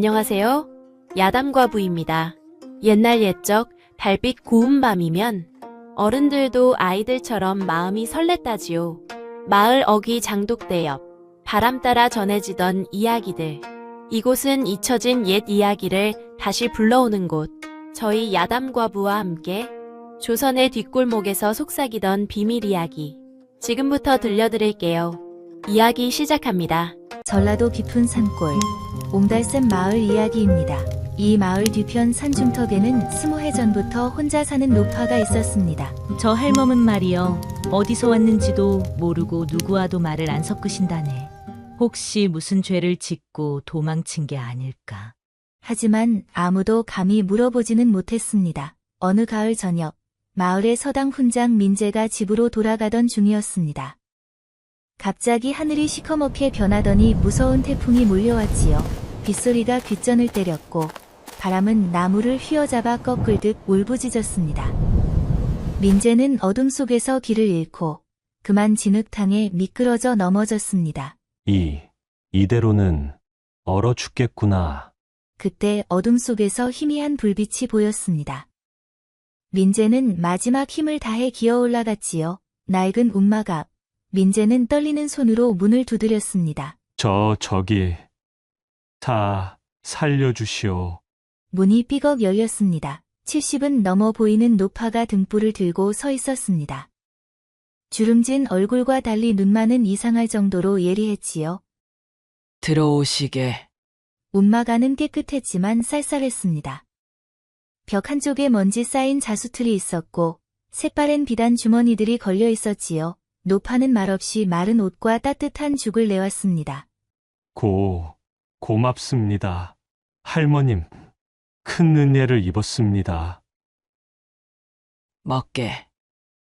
안녕하세요. 야담과부입니다. 옛날 옛적 달빛 고운 밤이면 어른들도 아이들처럼 마음이 설렜다지요. 마을 어귀 장독대 옆 바람 따라 전해지던 이야기들. 이곳은 잊혀진 옛 이야기를 다시 불러오는 곳. 저희 야담과부와 함께 조선의 뒷골목에서 속삭이던 비밀 이야기. 지금부터 들려드릴게요. 이야기 시작합니다. 전라도 깊은 산골, 옹달샘 마을 이야기입니다. 이 마을 뒤편 산중턱에는 20해 전부터 혼자 사는 노파가 있었습니다. 저 할멈은 말이여 어디서 왔는지도 모르고 누구와도 말을 안 섞으신다네. 혹시 무슨 죄를 짓고 도망친 게 아닐까? 하지만 아무도 감히 물어보지는 못했습니다. 어느 가을 저녁, 마을의 서당 훈장 민재가 집으로 돌아가던 중이었습니다. 갑자기 하늘이 시커멓게 변하더니 무서운 태풍이 몰려왔지요. 빗소리가 귓전을 때렸고 바람은 나무를 휘어잡아 꺾을듯 울부짖었습니다. 민재는 어둠 속에서 길을 잃고 그만 진흙탕에 미끄러져 넘어졌습니다. 이대로는 얼어 죽겠구나. 그때 어둠 속에서 희미한 불빛이 보였습니다. 민재는 마지막 힘을 다해 기어 올라갔지요. 낡은 움막 앞, 민재는 떨리는 손으로 문을 두드렸습니다. 저기, 다 살려주시오. 문이 삐걱 열렸습니다. 70은 넘어 보이는 노파가 등불을 들고 서 있었습니다. 주름진 얼굴과 달리 눈만은 이상할 정도로 예리했지요. 들어오시게. 움막 안은 깨끗했지만 쌀쌀했습니다. 벽 한쪽에 먼지 쌓인 자수틀이 있었고 새빠른 비단 주머니들이 걸려 있었지요. 노파는 말없이 마른 옷과 따뜻한 죽을 내왔습니다. 고맙습니다. 할머님, 큰 은혜를 입었습니다. 먹게.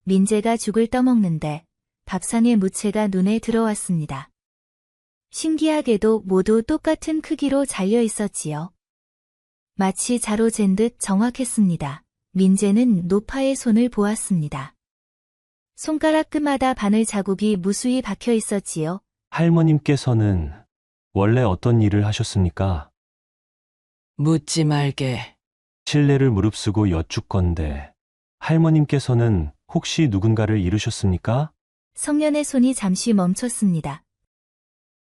민재가 죽을 떠먹는데 밥상의 무채가 눈에 들어왔습니다. 신기하게도 모두 똑같은 크기로 잘려 있었지요. 마치 자로 잰 듯 정확했습니다. 민재는 노파의 손을 보았습니다. 손가락 끝마다 바늘 자국이 무수히 박혀 있었지요. 할머님께서는 원래 어떤 일을 하셨습니까? 묻지 말게. 실례를 무릅쓰고 여쭙건대 할머님께서는 혹시 누군가를 잃으셨습니까? 성년의 손이 잠시 멈췄습니다.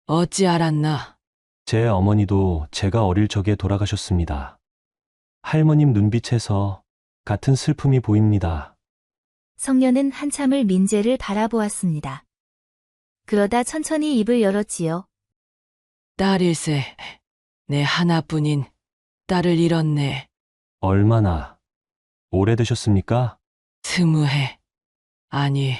어찌 알았나? 제 어머니도 제가 어릴 적에 돌아가셨습니다. 할머님 눈빛에서 같은 슬픔이 보입니다. 성년은 한참을 민재를 바라보았습니다. 그러다 천천히 입을 열었지요. 딸일세. 내 하나뿐인 딸을 잃었네. 얼마나 오래되셨습니까? 20해. 아니,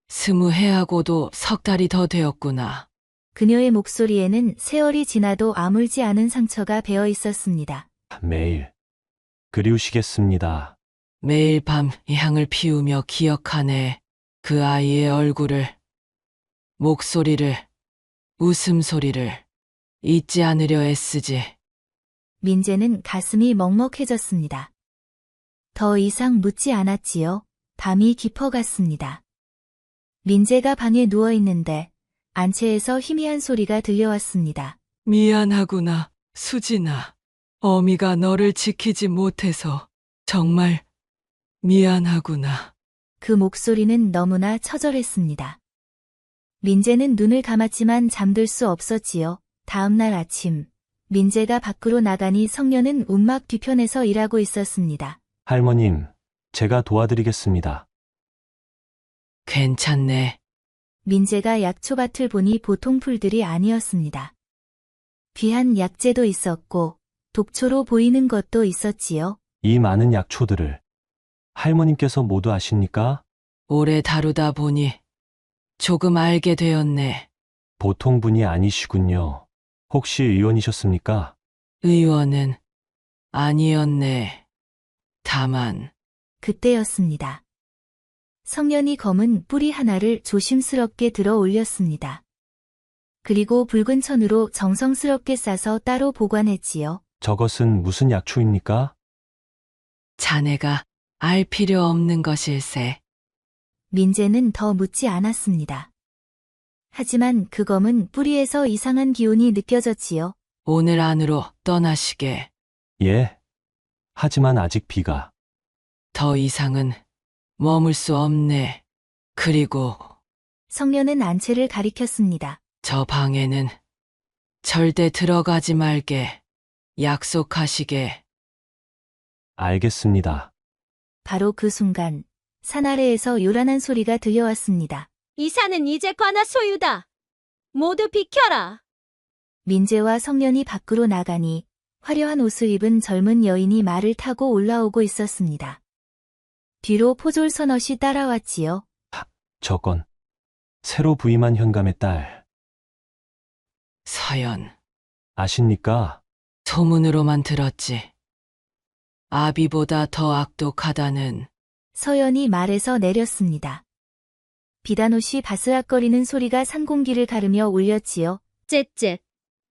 20해하고도 석 달이 더 되었구나. 그녀의 목소리에는 세월이 지나도 아물지 않은 상처가 배어 있었습니다. 매일 그리우시겠습니다. 매일 밤 이 향을 피우며 기억하네. 그 아이의 얼굴을, 목소리를, 웃음소리를 잊지 않으려 애쓰지. 민재는 가슴이 먹먹해졌습니다. 더 이상 묻지 않았지요. 밤이 깊어갔습니다. 민재가 방에 누워있는데 안채에서 희미한 소리가 들려왔습니다. 미안하구나, 수진아. 어미가 너를 지키지 못해서 정말 미안하구나. 그 목소리는 너무나 처절했습니다. 민재는 눈을 감았지만 잠들 수 없었지요. 다음날 아침, 민재가 밖으로 나가니 성년은 움막 뒤편에서 일하고 있었습니다. 할머님, 제가 도와드리겠습니다. 괜찮네. 민재가 약초밭을 보니 보통 풀들이 아니었습니다. 귀한 약재도 있었고 독초로 보이는 것도 있었지요. 이 많은 약초들을 할머님께서 모두 아십니까? 오래 다루다 보니 조금 알게 되었네. 보통 분이 아니시군요. 혹시 의원이셨습니까? 의원은 아니었네. 다만 그때였습니다. 성년이 검은 뿌리 하나를 조심스럽게 들어 올렸습니다. 그리고 붉은 천으로 정성스럽게 싸서 따로 보관했지요. 저것은 무슨 약초입니까? 자네가 알 필요 없는 것일세. 민재는 더 묻지 않았습니다. 하지만 그 검은 뿌리에서 이상한 기운이 느껴졌지요. 오늘 안으로 떠나시게. 예. 하지만 아직 비가. 더 이상은 머물 수 없네. 그리고 성녀는 안채를 가리켰습니다. 저 방에는 절대 들어가지 말게. 약속하시게. 알겠습니다. 바로 그 순간 산 아래에서 요란한 소리가 들려왔습니다. 이 산은 이제 관아 소유다. 모두 비켜라. 민재와 성년이 밖으로 나가니 화려한 옷을 입은 젊은 여인이 말을 타고 올라오고 있었습니다. 뒤로 포졸 서넛이 따라왔지요. 저건 새로 부임한 현감의 딸. 서연, 아십니까? 소문으로만 들었지. 아비보다 더 악독하다는. 서연이 말에서 내렸습니다. 비단옷이 바스락거리는 소리가 산 공기를 가르며 울렸지요. 쯧쯧.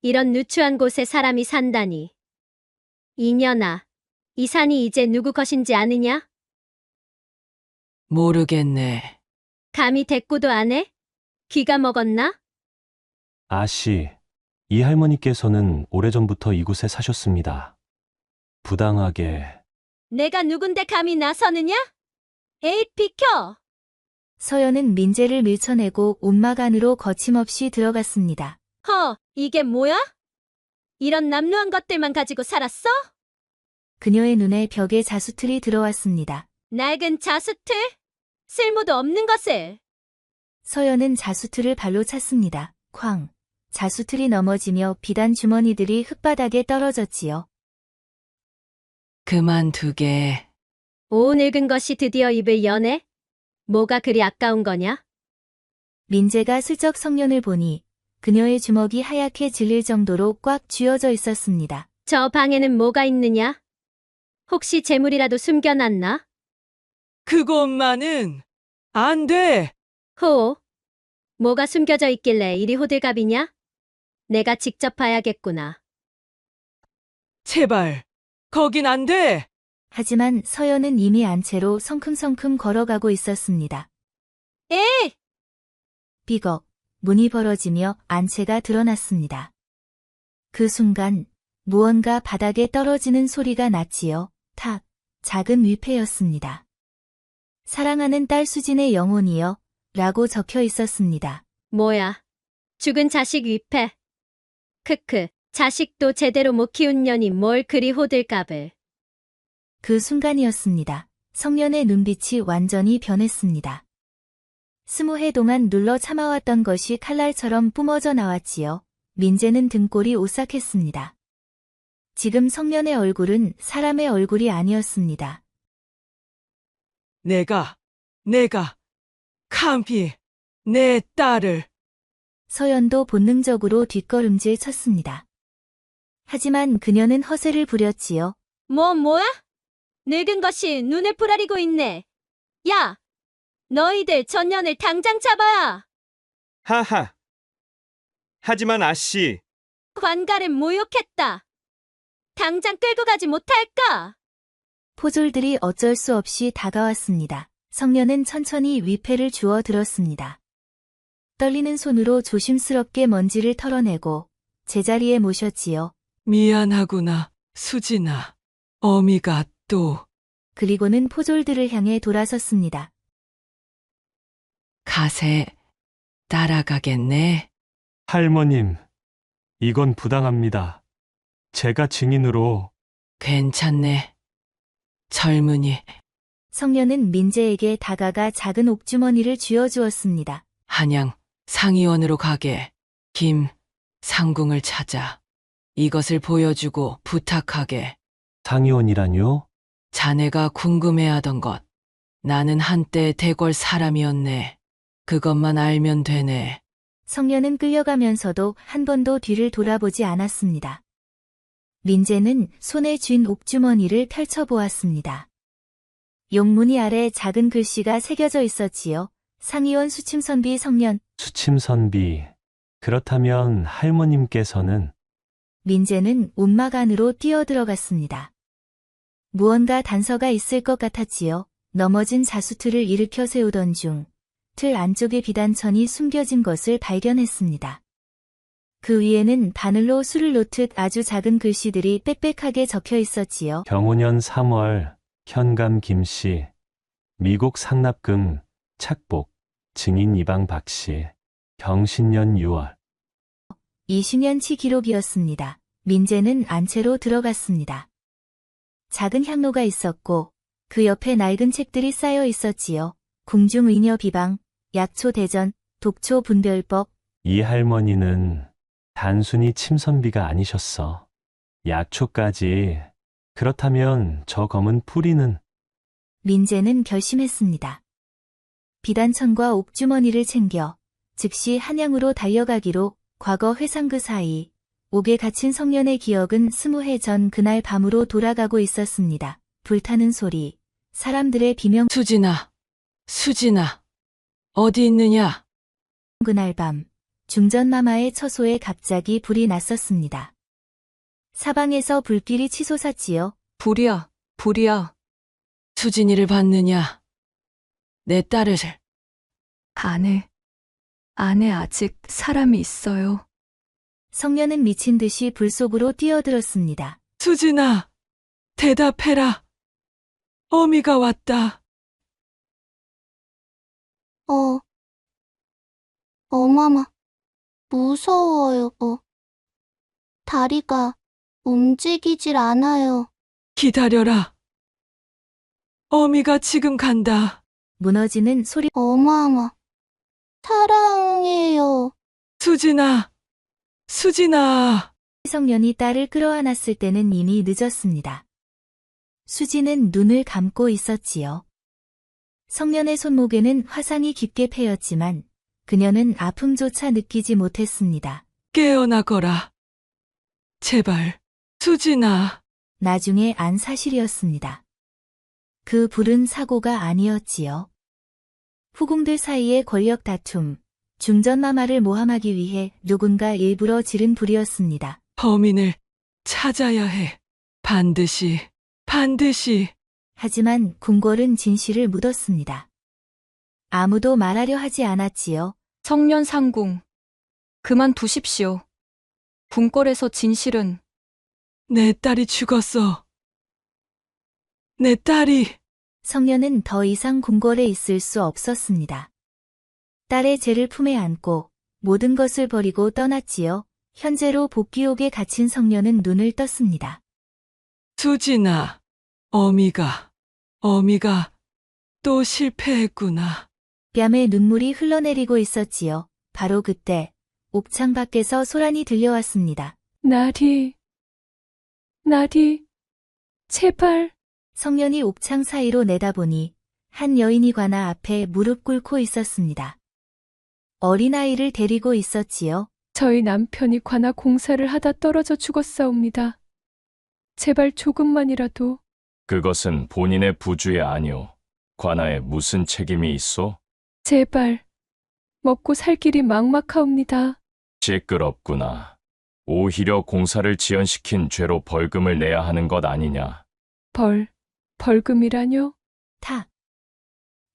이런 누추한 곳에 사람이 산다니. 이년아, 이 산이 이제 누구 것인지 아느냐? 모르겠네. 감히 대꾸도 안 해? 귀가 먹었나? 아씨, 이 할머니께서는 오래전부터 이곳에 사셨습니다. 부당하게. 내가 누군데 감히 나서느냐? 에잇, 비켜! 서연은 민재를 밀쳐내고 움막 안으로 거침없이 들어갔습니다. 허, 이게 뭐야? 이런 남루한 것들만 가지고 살았어? 그녀의 눈에 벽에 자수틀이 들어왔습니다. 낡은 자수틀? 쓸모도 없는 것을. 서연은 자수틀을 발로 찼습니다. 쾅! 자수틀이 넘어지며 비단 주머니들이 흙바닥에 떨어졌지요. 그만두게. 오, 늙은 것이 드디어 입을 여네? 뭐가 그리 아까운 거냐? 민재가 슬쩍 성년을 보니 그녀의 주먹이 하얗게 질릴 정도로 꽉 쥐어져 있었습니다. 저 방에는 뭐가 있느냐? 혹시 재물이라도 숨겨놨나? 그것만은 안 돼. 호, 뭐가 숨겨져 있길래 이리 호들갑이냐? 내가 직접 봐야겠구나. 제발, 거긴 안 돼. 하지만 서연은 이미 안채로 성큼성큼 걸어가고 있었습니다. 에! 삐걱, 문이 벌어지며 안채가 드러났습니다. 그 순간 무언가 바닥에 떨어지는 소리가 났지요. 탁, 작은 위패였습니다. 사랑하는 딸 수진의 영혼이여 라고 적혀 있었습니다. 뭐야? 죽은 자식 위패. 크크, 자식도 제대로 못 키운 년이 뭘 그리 호들갑을. 그 순간이었습니다. 성년의 눈빛이 완전히 변했습니다. 20해 동안 눌러 참아왔던 것이 칼날처럼 뿜어져 나왔지요. 민재는 등골이 오싹했습니다. 지금 성년의 얼굴은 사람의 얼굴이 아니었습니다. 내가 감히 내 딸을. 서연도 본능적으로 뒷걸음질 쳤습니다. 하지만 그녀는 허세를 부렸지요. 뭐야? 늙은 것이 눈을 부라리고 있네. 야! 너희들 전년을 당장 잡아야! 하하. 하지만 아씨, 관가를 모욕했다. 당장 끌고 가지 못할까? 포졸들이 어쩔 수 없이 다가왔습니다. 성년은 천천히 위패를 주워 들었습니다. 떨리는 손으로 조심스럽게 먼지를 털어내고 제자리에 모셨지요. 미안하구나, 수진아. 어미가 또. 그리고는 포졸들을 향해 돌아섰습니다. 가세 따라가겠네. 할머님, 이건 부당합니다. 제가 증인으로. 괜찮네. 젊은이. 성년은 민재에게 다가가 작은 옥주머니를 쥐어주었습니다. 한양 상의원으로 가게. 김 상궁을 찾아. 이것을 보여주고 부탁하게. 상의원이라뇨? 자네가 궁금해하던 것. 나는 한때 대궐 사람이었네. 그것만 알면 되네. 성년은 끌려가면서도 한 번도 뒤를 돌아보지 않았습니다. 민재는 손에 쥔 옥주머니를 펼쳐보았습니다. 용무늬 아래 작은 글씨가 새겨져 있었지요. 상의원 수침선비 성년. 수침선비. 그렇다면 할머님께서는. 민재는 움막 안으로 뛰어들어갔습니다. 무언가 단서가 있을 것 같았지요. 넘어진 자수틀을 일으켜 세우던 중 틀 안쪽에 비단천이 숨겨진 것을 발견했습니다. 그 위에는 바늘로 술을 놓듯 아주 작은 글씨들이 빽빽하게 적혀 있었지요. 경호년 3월, 현감 김씨, 미국 상납금, 착복, 증인 이방 박씨, 경신년 6월. 20년치 기록이었습니다. 민재는 안채로 들어갔습니다. 작은 향로가 있었고 그 옆에 낡은 책들이 쌓여 있었지요. 궁중의녀 비방, 약초 대전, 독초 분별법. 이 할머니는 단순히 침선비가 아니셨어. 약초까지. 그렇다면 저 검은 뿌리는 민재는 결심했습니다. 비단천과 옥주머니를 챙겨 즉시 한양으로 달려가기로. 과거 회상 그 사이 옥에 갇힌 성년의 기억은 20해 전 그날 밤으로 돌아가고 있었습니다. 불타는 소리, 사람들의 비명. 수진아, 수진아, 어디 있느냐? 그날 밤 중전마마의 처소에 갑자기 불이 났었습니다. 사방에서 불길이 치솟았지요. 불이야, 불이야. 수진이를 봤느냐? 내 딸을. 안에 아직 사람이 있어요. 성년은 미친 듯이 불 속으로 뛰어들었습니다. 수진아, 대답해라. 어미가 왔다. 어마마, 무서워요. 다리가 움직이질 않아요. 기다려라. 어미가 지금 간다. 무너지는 소리. 어마마, 사랑해요. 수진아, 수진아. 성년이 딸을 끌어안았을 때는 이미 늦었습니다. 수지는 눈을 감고 있었지요. 성년의 손목에는 화상이 깊게 패였지만 그녀는 아픔조차 느끼지 못했습니다. 깨어나거라. 제발, 수진아. 나중에 안 사실이었습니다. 그 불은 사고가 아니었지요. 후궁들 사이의 권력 다툼, 중전마마를 모함하기 위해 누군가 일부러 지른 불이었습니다. 범인을 찾아야 해. 반드시. 하지만 궁궐은 진실을 묻었습니다. 아무도 말하려 하지 않았지요. 성년 상궁, 그만두십시오. 궁궐에서 진실은 내 딸이 죽었어. 내 딸이. 성년은 더 이상 궁궐에 있을 수 없었습니다. 딸의 죄를 품에 안고 모든 것을 버리고 떠났지요. 현재로 복귀옥에 갇힌 성년은 눈을 떴습니다. 수진아, 어미가 또 실패했구나. 뺨에 눈물이 흘러내리고 있었지요. 바로 그때 옥창 밖에서 소란이 들려왔습니다. 나리, 제발. 성년이 옥창 사이로 내다보니 한 여인이 관아 앞에 무릎 꿇고 있었습니다. 어린아이를 데리고 있었지요. 저희 남편이 관아 공사를 하다 떨어져 죽었사옵니다. 제발 조금만이라도. 그것은 본인의 부주의 아니오. 관아에 무슨 책임이 있소? 제발. 먹고 살 길이 막막하옵니다. 시끄럽구나. 오히려 공사를 지연시킨 죄로 벌금을 내야 하는 것 아니냐. 벌금이라뇨? 탁.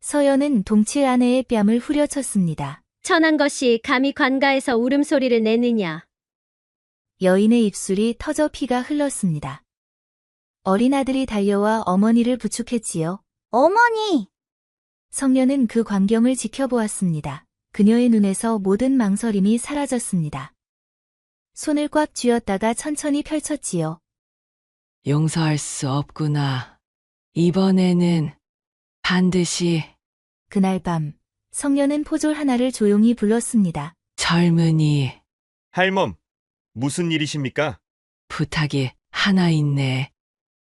서연은 동칠 아내의 뺨을 후려쳤습니다. 천한 것이 감히 관가에서 울음소리를 내느냐. 여인의 입술이 터져 피가 흘렀습니다. 어린아들이 달려와 어머니를 부축했지요. 어머니! 성년은 그 광경을 지켜보았습니다. 그녀의 눈에서 모든 망설임이 사라졌습니다. 손을 꽉 쥐었다가 천천히 펼쳤지요. 용서할 수 없구나. 이번에는 반드시. 그날 밤 성년은 포졸 하나를 조용히 불렀습니다. 젊은이, 할멈, 무슨 일이십니까? 부탁이 하나 있네.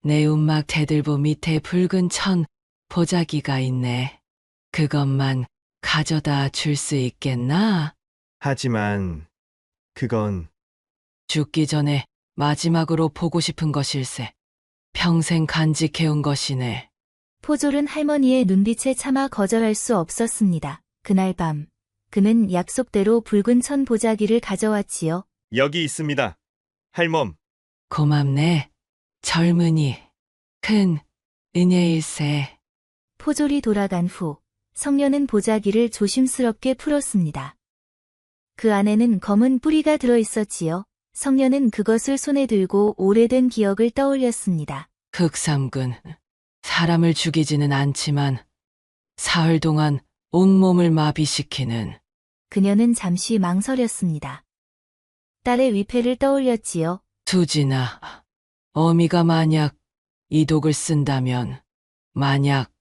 내 움막 대들보 밑에 붉은 천 보자기가 있네. 그것만 가져다 줄 수 있겠나? 하지만 그건 죽기 전에 마지막으로 보고 싶은 것일세. 평생 간직해온 것이네. 포졸은 할머니의 눈빛에 차마 거절할 수 없었습니다. 그날 밤 그는 약속대로 붉은 천 보자기를 가져왔지요. 여기 있습니다. 할멈, 고맙네. 젊은이, 큰 은혜일세. 포졸이 돌아간 후 성년은 보자기를 조심스럽게 풀었습니다. 그 안에는 검은 뿌리가 들어 있었지요. 성녀는 그것을 손에 들고 오래된 기억을 떠올렸습니다. 흑삼근, 사람을 죽이지는 않지만 사흘 동안 온몸을 마비시키는. 그녀는 잠시 망설였습니다. 딸의 위패를 떠올렸지요. 수진아, 어미가 만약 이 독을 쓴다면, 만약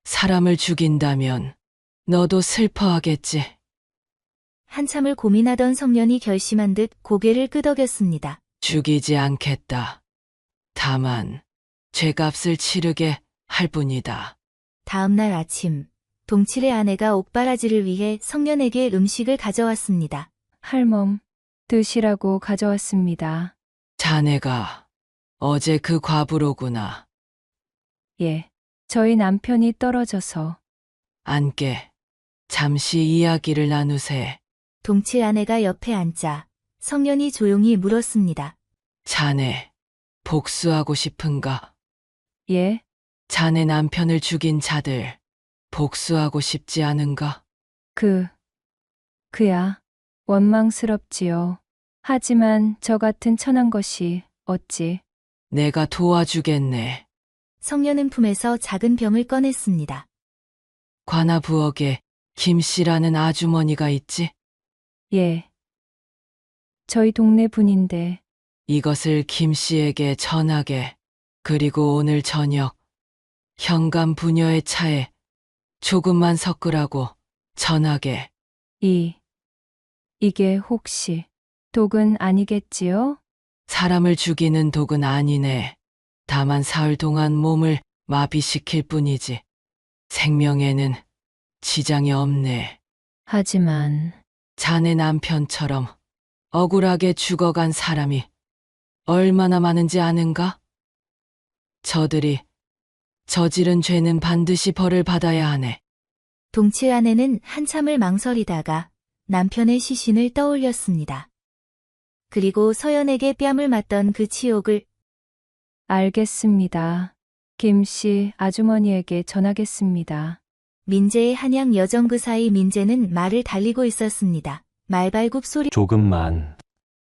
사람을 죽인다면 너도 슬퍼하겠지. 한참을 고민하던 성년이 결심한 듯 고개를 끄덕였습니다. 죽이지 않겠다. 다만 죄값을 치르게 할 뿐이다. 다음 날 아침, 동칠의 아내가 옥바라지를 위해 성년에게 음식을 가져왔습니다. 할멈, 드시라고 가져왔습니다. 자네가 어제 그 과부로구나. 예, 저희 남편이 떨어져서. 앉게. 잠시 이야기를 나누세. 동칠 아내가 옆에 앉자 성년이 조용히 물었습니다. 자네, 복수하고 싶은가? 예, 자네 남편을 죽인 자들, 복수하고 싶지 않은가? 그야, 원망스럽지요. 하지만 저 같은 천한 것이 어찌. 내가 도와주겠네. 성년은 품에서 작은 병을 꺼냈습니다. 관아 부엌에 김씨라는 아주머니가 있지? 예. 저희 동네 분인데. 이것을 김씨에게 전하게. 그리고 오늘 저녁 현관 부녀의 차에 조금만 섞으라고 전하게. 이게 혹시 독은 아니겠지요? 사람을 죽이는 독은 아니네. 다만 사흘 동안 몸을 마비시킬 뿐이지. 생명에는 지장이 없네. 하지만 자네 남편처럼 억울하게 죽어간 사람이 얼마나 많은지 아는가? 저들이 저지른 죄는 반드시 벌을 받아야 하네. 동칠 아내는 한참을 망설이다가 남편의 시신을 떠올렸습니다. 그리고 서연에게 뺨을 맞던 그 치욕을 알겠습니다. 김씨 아주머니에게 전하겠습니다. 민재의 한양 여정 그 사이 민재는 말을 달리고 있었습니다. 말발굽 소리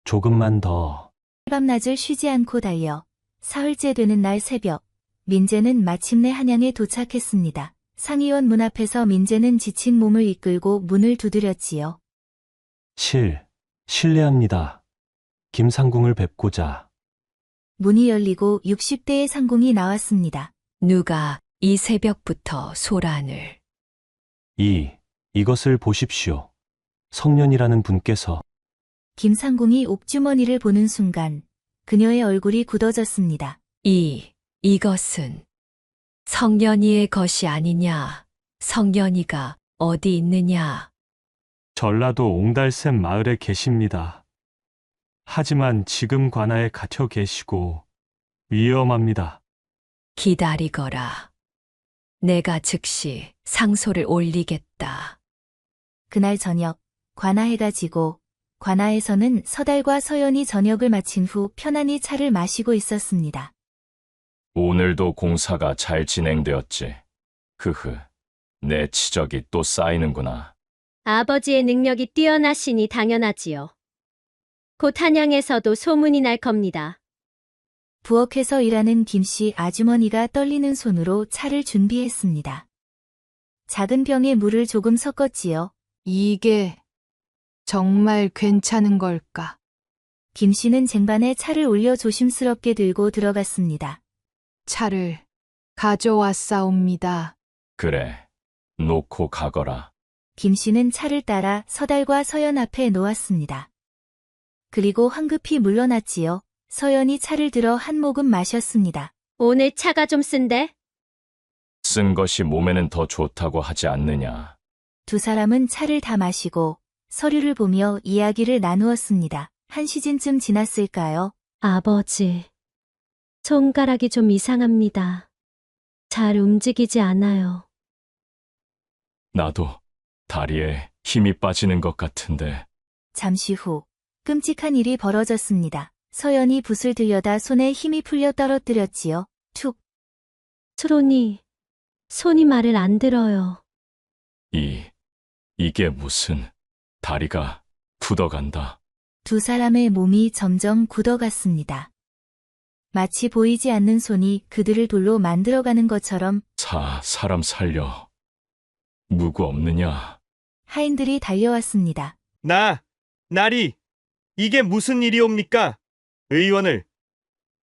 조금만 더. 밤낮을 쉬지 않고 달려 사흘째 되는 날 새벽 민재는 마침내 한양에 도착했습니다. 상의원 문 앞에서 민재는 지친 몸을 이끌고 문을 두드렸지요. 실례합니다. 김상궁을 뵙고자. 문이 열리고 60대의 상궁이 나왔습니다. 누가 이 새벽부터 소란을. 이것을 보십시오. 성년이라는 분께서. 김상궁이 옥주머니를 보는 순간 그녀의 얼굴이 굳어졌습니다. 이것은 성년이의 것이 아니냐. 성년이가 어디 있느냐. 전라도 옹달샘 마을에 계십니다. 하지만 지금 관아에 갇혀 계시고 위험합니다. 기다리거라. 내가 즉시 상소를 올리겠다. 그날 저녁 관아해가 지고 관아에서는 서달과 서연이 저녁을 마친 후 편안히 차를 마시고 있었습니다. 오늘도 공사가 잘 진행되었지. 내 치적이 또 쌓이는구나. 아버지의 능력이 뛰어나시니 당연하지요. 곧 한양에서도 소문이 날 겁니다. 부엌에서 일하는 김씨 아주머니가 떨리는 손으로 차를 준비했습니다. 작은 병에 물을 조금 섞었지요. 이게 정말 괜찮은 걸까? 김씨는 쟁반에 차를 올려 조심스럽게 들고 들어갔습니다. 차를 가져왔사옵니다. 그래, 놓고 가거라. 김씨는 차를 따라 서달과 서연 앞에 놓았습니다. 그리고 황급히 물러났지요. 서연이 차를 들어 한 모금 마셨습니다. 오늘 차가 좀 쓴데? 쓴 것이 몸에는 더 좋다고 하지 않느냐. 두 사람은 차를 다 마시고 서류를 보며 이야기를 나누었습니다. 한 시즌쯤 지났을까요? 아버지, 손가락이 좀 이상합니다. 잘 움직이지 않아요. 나도 다리에 힘이 빠지는 것 같은데. 잠시 후 끔찍한 일이 벌어졌습니다. 서연이 붓을 들여다 손에 힘이 풀려 떨어뜨렸지요. 툭. 손이 말을 안 들어요. 이게 무슨 다리가 굳어간다. 두 사람의 몸이 점점 굳어갔습니다. 마치 보이지 않는 손이 그들을 돌로 만들어가는 것처럼 사람 살려. 누구 없느냐? 하인들이 달려왔습니다. 나리, 이게 무슨 일이옵니까?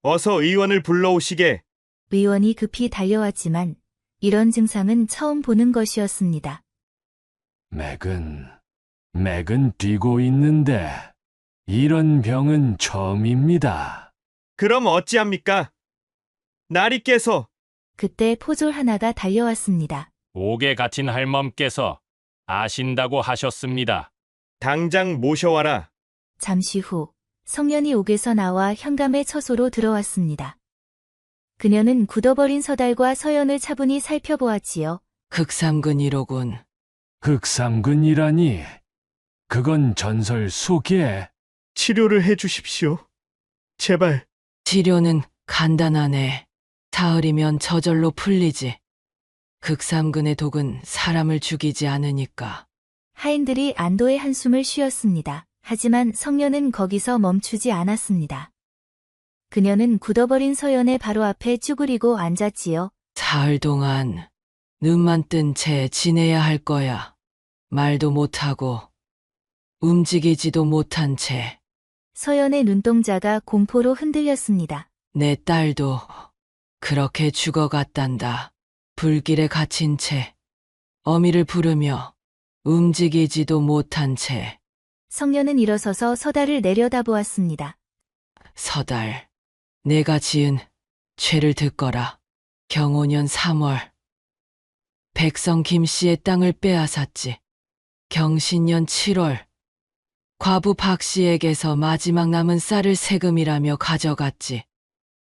어서 의원을 불러오시게. 의원이 급히 달려왔지만 이런 증상은 처음 보는 것이었습니다. 맥은 뛰고 있는데 이런 병은 처음입니다. 그럼 어찌합니까? 나리께서 그때 포졸 하나가 달려왔습니다. 옥에 갇힌 할멈께서 아신다고 하셨습니다. 당장 모셔와라. 잠시 후 성년이 옥에서 나와 현감의 처소로 들어왔습니다. 그녀는 굳어버린 서달과 서연을 차분히 살펴보았지요. 흑삼근이로군. 흑삼근이라니. 그건 전설 속에. 치료를 해주십시오. 제발. 치료는 간단하네. 사흘이면 저절로 풀리지. 흑삼근의 독은 사람을 죽이지 않으니까. 하인들이 안도의 한숨을 쉬었습니다. 하지만 성년은 거기서 멈추지 않았습니다. 그녀는 굳어버린 서연의 바로 앞에 쭈그리고 앉았지요. 사흘 동안 눈만 뜬 채 지내야 할 거야. 말도 못하고 움직이지도 못한 채. 서연의 눈동자가 공포로 흔들렸습니다. 내 딸도 그렇게 죽어갔단다. 불길에 갇힌 채 어미를 부르며 움직이지도 못한 채. 성년은 일어서서 서달을 내려다보았습니다. 서달, 내가 지은 죄를 듣거라. 경오년 3월 백성 김씨의 땅을 빼앗았지. 경신년 7월 과부 박씨에게서 마지막 남은 쌀을 세금이라며 가져갔지.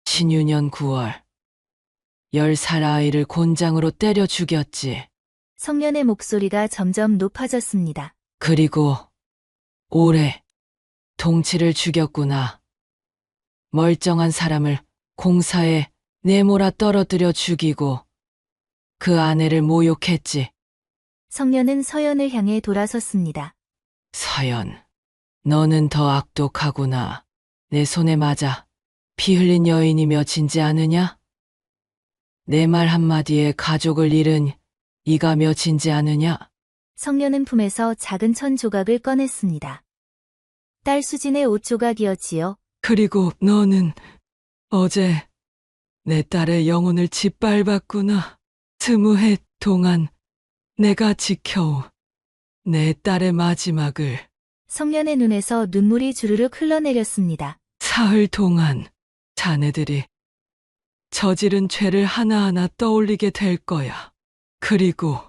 신유년 9월 10살 아이를 곤장으로 때려 죽였지. 성년의 목소리가 점점 높아졌습니다. 그리고 올해 동치를 죽였구나. 멀쩡한 사람을 공사에 내몰아 떨어뜨려 죽이고 그 아내를 모욕했지. 성년은 서연을 향해 돌아섰습니다. 서연, 너는 더 악독하구나. 내 손에 맞아 피 흘린 여인이며 진지 않으냐? 내 말 한마디에 가족을 잃은 이가며 진지 않으냐? 성년은 품에서 작은 천 조각을 꺼냈습니다. 딸 수진의 옷 조각이었지요. 그리고 너는 어제 내 딸의 영혼을 짓밟았구나. 20해 동안 내가 지켜온 내 딸의 마지막을. 성년의 눈에서 눈물이 주르륵 흘러내렸습니다. 사흘 동안 자네들이 저지른 죄를 하나하나 떠올리게 될 거야. 그리고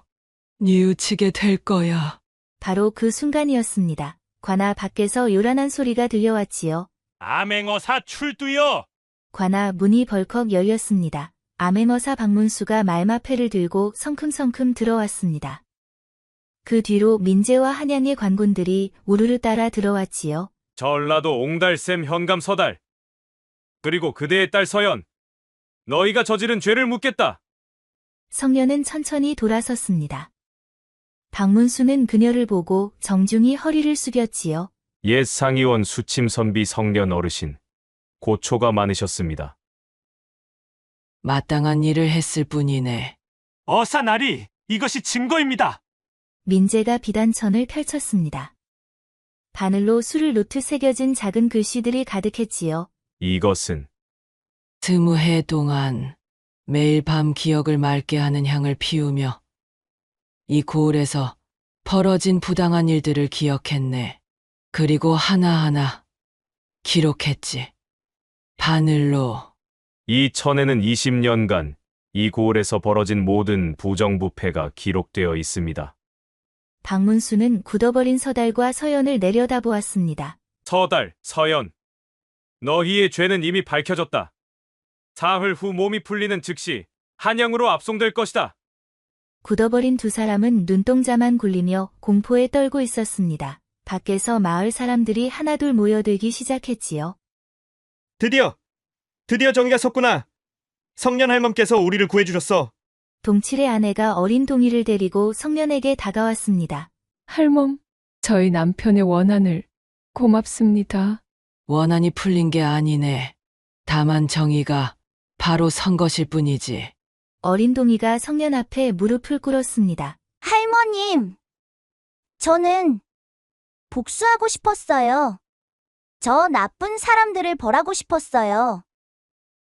뉘우치게 될 거야. 바로 그 순간이었습니다. 관아 밖에서 요란한 소리가 들려왔지요. 암행어사 출두여! 관아 문이 벌컥 열렸습니다. 암행어사 박문수가 말마패를 들고 성큼성큼 들어왔습니다. 그 뒤로 민재와 한양의 관군들이 우르르 따라 들어왔지요. 전라도 옹달샘 현감 서달, 그리고 그대의 딸 서연, 너희가 저지른 죄를 묻겠다. 성년은 천천히 돌아섰습니다. 박문수는 그녀를 보고 정중히 허리를 숙였지요. 옛 상의원 수침 선비 성년 어르신, 고초가 많으셨습니다. 마땅한 일을 했을 뿐이네. 어사 나리, 이것이 증거입니다. 민재가 비단천을 펼쳤습니다. 바늘로 술을 노트 새겨진 작은 글씨들이 가득했지요. 이것은 20해 동안 매일 밤 기억을 맑게 하는 향을 피우며 이 고을에서 벌어진 부당한 일들을 기억했네. 그리고 하나하나 기록했지. 바늘로. 이 천에는 20년간 이 고을에서 벌어진 모든 부정부패가 기록되어 있습니다. 박문수는 굳어버린 서달과 서연을 내려다보았습니다. 서달, 서연, 너희의 죄는 이미 밝혀졌다. 사흘 후 몸이 풀리는 즉시 한양으로 압송될 것이다. 굳어버린 두 사람은 눈동자만 굴리며 공포에 떨고 있었습니다. 밖에서 마을 사람들이 하나둘 모여들기 시작했지요. 드디어 정의가 섰구나. 성년 할멈께서 우리를 구해주셨어. 동칠의 아내가 어린 동이를 데리고 성년에게 다가왔습니다. 할멈, 저희 남편의 원한을 고맙습니다. 원한이 풀린 게 아니네. 다만 정의가 바로 선 것일 뿐이지. 어린 동이가 성년 앞에 무릎을 꿇었습니다. 할머님, 저는 복수하고 싶었어요. 저 나쁜 사람들을 벌하고 싶었어요.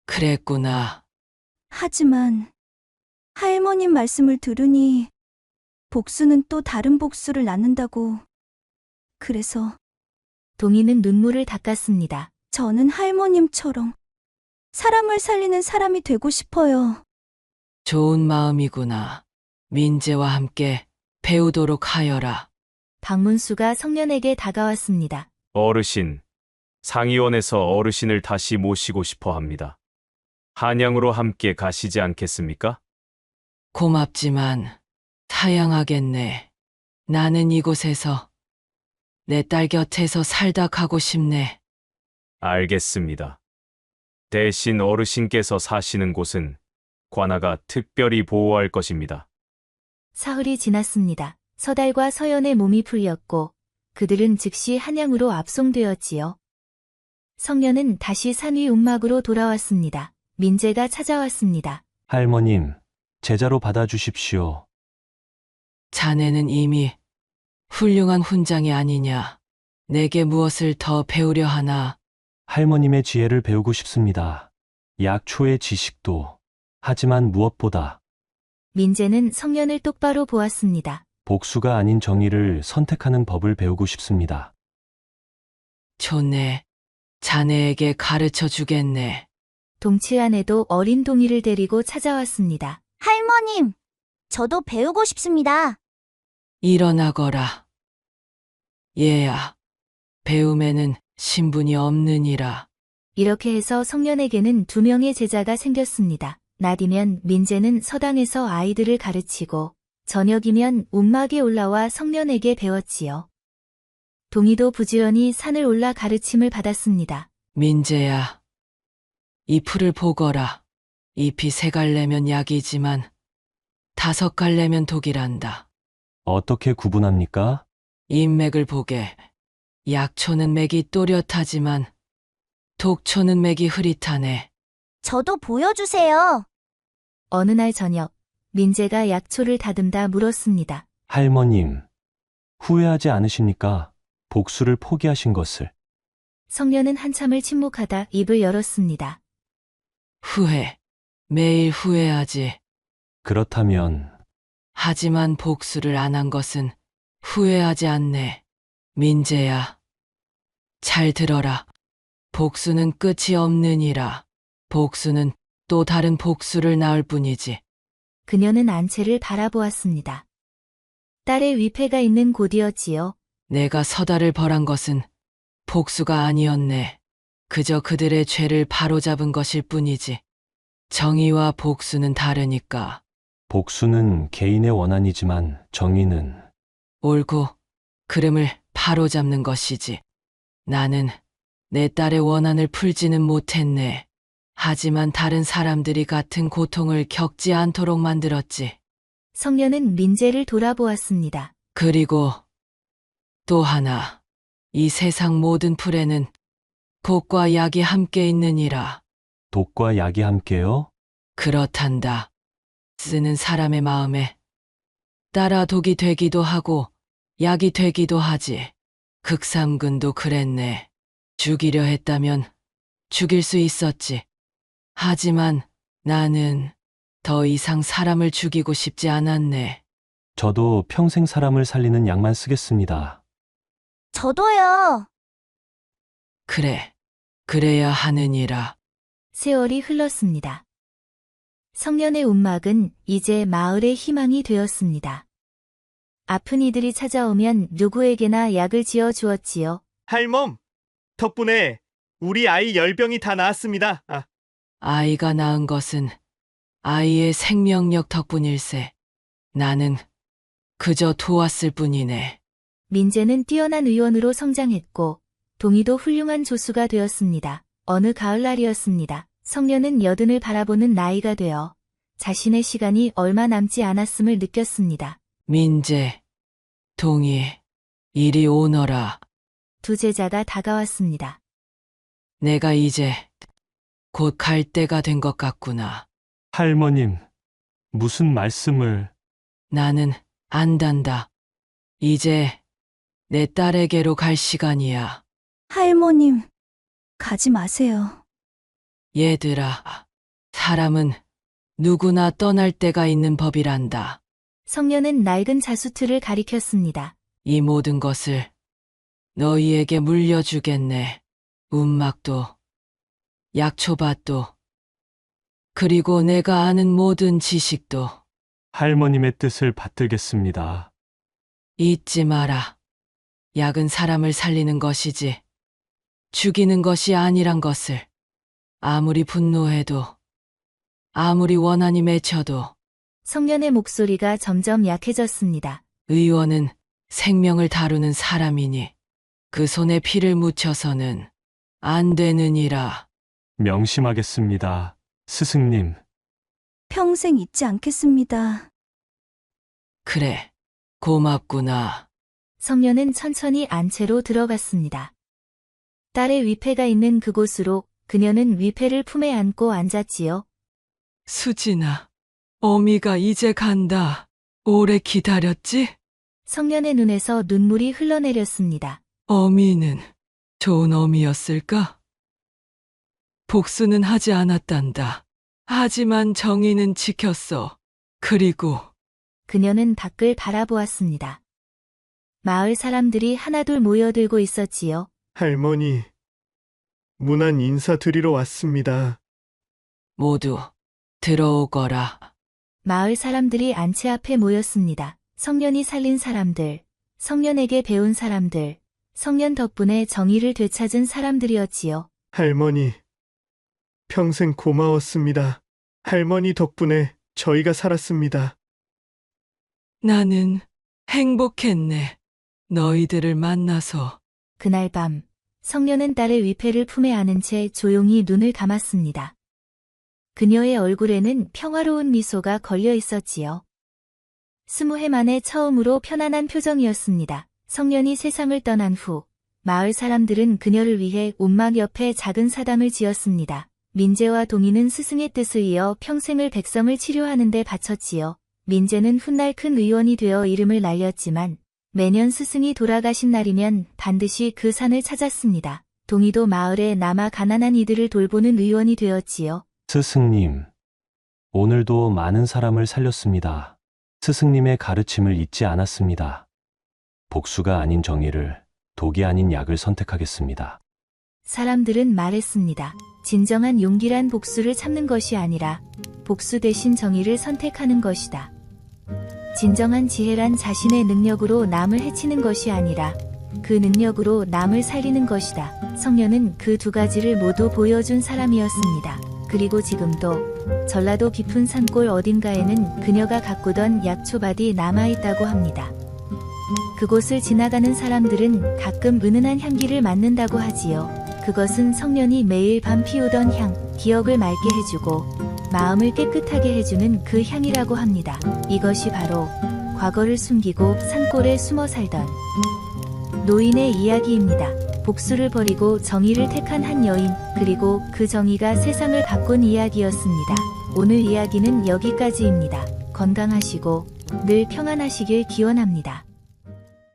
그랬구나. 하지만 할머님 말씀을 들으니 복수는 또 다른 복수를 낳는다고. 그래서 동이는 눈물을 닦았습니다. 저는 할머님처럼 사람을 살리는 사람이 되고 싶어요. 좋은 마음이구나. 민재와 함께 배우도록 하여라. 박문수가 성년에게 다가왔습니다. 어르신, 상의원에서 어르신을 다시 모시고 싶어 합니다. 한양으로 함께 가시지 않겠습니까? 고맙지만 사양하겠네. 나는 이곳에서 내 딸 곁에서 살다 가고 싶네. 알겠습니다. 대신 어르신께서 사시는 곳은 관아가 특별히 보호할 것입니다. 사흘이 지났습니다. 서달과 서연의 몸이 풀렸고 그들은 즉시 한양으로 압송되었지요. 성년은 다시 산 위 움막으로 돌아왔습니다. 민재가 찾아왔습니다. 할머님, 제자로 받아주십시오. 자네는 이미 훌륭한 훈장이 아니냐. 내게 무엇을 더 배우려 하나. 할머님의 지혜를 배우고 싶습니다. 약초의 지식도. 하지만 무엇보다 민재는 성년을 똑바로 보았습니다. 복수가 아닌 정의를 선택하는 법을 배우고 싶습니다. 좋네. 자네에게 가르쳐 주겠네. 동치안에도 어린 동이를 데리고 찾아왔습니다. 할머님, 저도 배우고 싶습니다. 일어나거라. 얘야, 배움에는 신분이 없느니라. 이렇게 해서 성년에게는 2명의 제자가 생겼습니다. 낮이면 민재는 서당에서 아이들을 가르치고 저녁이면 움막에 올라와 성년에게 배웠지요. 동이도 부지런히 산을 올라 가르침을 받았습니다. 민재야, 이 풀을 보거라. 잎이 3갈래면 약이지만 5갈래면 독이란다. 어떻게 구분합니까? 잎맥을 보게. 약초는 맥이 또렷하지만 독초는 맥이 흐릿하네. 저도 보여주세요. 어느 날 저녁, 민재가 약초를 다듬다 물었습니다. 할머님, 후회하지 않으십니까? 복수를 포기하신 것을. 성년은 한참을 침묵하다 입을 열었습니다. 후회. 매일 후회하지. 그렇다면 하지만 복수를 안 한 것은 후회하지 않네. 민재야, 잘 들어라. 복수는 끝이 없느니라. 복수는 또 다른 복수를 낳을 뿐이지. 그녀는 안채를 바라보았습니다. 딸의 위패가 있는 곳이었지요. 내가 서달을 벌한 것은 복수가 아니었네. 그저 그들의 죄를 바로잡은 것일 뿐이지. 정의와 복수는 다르니까. 복수는 개인의 원한이지만 정의는 옳고 그름을 바로잡는 것이지. 나는 내 딸의 원한을 풀지는 못했네. 하지만 다른 사람들이 같은 고통을 겪지 않도록 만들었지. 성년은 민재를 돌아보았습니다. 그리고 또 하나, 이 세상 모든 풀에는 독과 약이 함께 있느니라. 독과 약이 함께요? 그렇단다. 쓰는 사람의 마음에 따라 독이 되기도 하고 약이 되기도 하지. 극삼근도 그랬네. 죽이려 했다면 죽일 수 있었지. 하지만 나는 더 이상 사람을 죽이고 싶지 않았네. 저도 평생 사람을 살리는 약만 쓰겠습니다. 저도요. 그래, 그래야 하느니라. 세월이 흘렀습니다. 성년의 움막은 이제 마을의 희망이 되었습니다. 아픈 이들이 찾아오면 누구에게나 약을 지어 주었지요. 할멈, 덕분에 우리 아이 열병이 다 나았습니다. 아이가 낳은 것은 아이의 생명력 덕분일세. 나는 그저 도왔을 뿐이네. 민재는 뛰어난 의원으로 성장했고 동이도 훌륭한 조수가 되었습니다. 어느 가을날이었습니다. 성년은 여든을 바라보는 나이가 되어 자신의 시간이 얼마 남지 않았음을 느꼈습니다. 민재, 동이, 이리 오너라. 두 제자가 다가왔습니다. 내가 이제 곧 갈 때가 된 것 같구나. 할머님, 무슨 말씀을... 나는 안단다. 이제 내 딸에게로 갈 시간이야. 할머님, 가지 마세요. 얘들아, 사람은 누구나 떠날 때가 있는 법이란다. 성녀는 낡은 자수틀을 가리켰습니다. 이 모든 것을 너희에게 물려주겠네. 운막도, 약초밭도, 그리고 내가 아는 모든 지식도. 할머님의 뜻을 받들겠습니다. 잊지 마라. 약은 사람을 살리는 것이지 죽이는 것이 아니란 것을. 아무리 분노해도, 아무리 원한이 맺혀도 성년의 목소리가 점점 약해졌습니다. 의원은 생명을 다루는 사람이니 그 손에 피를 묻혀서는 안 되느니라. 명심하겠습니다, 스승님. 평생 잊지 않겠습니다. 그래, 고맙구나. 성년은 천천히 안채로 들어갔습니다. 딸의 위패가 있는 그곳으로 그녀는 위패를 품에 안고 앉았지요. 수진아, 어미가 이제 간다. 오래 기다렸지? 성년의 눈에서 눈물이 흘러내렸습니다. 어미는 좋은 어미였을까? 복수는 하지 않았단다. 하지만 정의는 지켰어. 그리고 그녀는 밖을 바라보았습니다. 마을 사람들이 하나둘 모여들고 있었지요. 할머니, 문안 인사드리러 왔습니다. 모두 들어오거라. 마을 사람들이 안채 앞에 모였습니다. 성년이 살린 사람들, 성년에게 배운 사람들, 성년 덕분에 정의를 되찾은 사람들이었지요. 할머니, 평생 고마웠습니다. 할머니 덕분에 저희가 살았습니다. 나는 행복했네. 너희들을 만나서. 그날 밤, 성년은 딸의 위패를 품에 안은 채 조용히 눈을 감았습니다. 그녀의 얼굴에는 평화로운 미소가 걸려 있었지요. 20해 만에 처음으로 편안한 표정이었습니다. 성년이 세상을 떠난 후, 마을 사람들은 그녀를 위해 운막 옆에 작은 사당을 지었습니다. 민재와 동희는 스승의 뜻을 이어 평생을 백성을 치료하는 데 바쳤지요. 민재는 훗날 큰 의원이 되어 이름을 날렸지만 매년 스승이 돌아가신 날이면 반드시 그 산을 찾았습니다. 동희도 마을에 남아 가난한 이들을 돌보는 의원이 되었지요. 스승님, 오늘도 많은 사람을 살렸습니다. 스승님의 가르침을 잊지 않았습니다. 복수가 아닌 정의를, 독이 아닌 약을 선택하겠습니다. 사람들은 말했습니다. 진정한 용기란 복수를 참는 것이 아니라 복수 대신 정의를 선택하는 것이다. 진정한 지혜란 자신의 능력으로 남을 해치는 것이 아니라 그 능력으로 남을 살리는 것이다. 성년은 그 두 가지를 모두 보여준 사람이었습니다. 그리고 지금도 전라도 깊은 산골 어딘가에는 그녀가 가꾸던 약초밭이 남아있다고 합니다. 그곳을 지나가는 사람들은 가끔 은은한 향기를 맡는다고 하지요. 그것은 성년이 매일 밤 피우던 향, 기억을 맑게 해주고 마음을 깨끗하게 해주는 그 향이라고 합니다. 이것이 바로 과거를 숨기고 산골에 숨어 살던 노인의 이야기입니다. 복수를 버리고 정의를 택한 한 여인, 그리고 그 정의가 세상을 바꾼 이야기였습니다. 오늘 이야기는 여기까지입니다. 건강하시고 늘 평안하시길 기원합니다.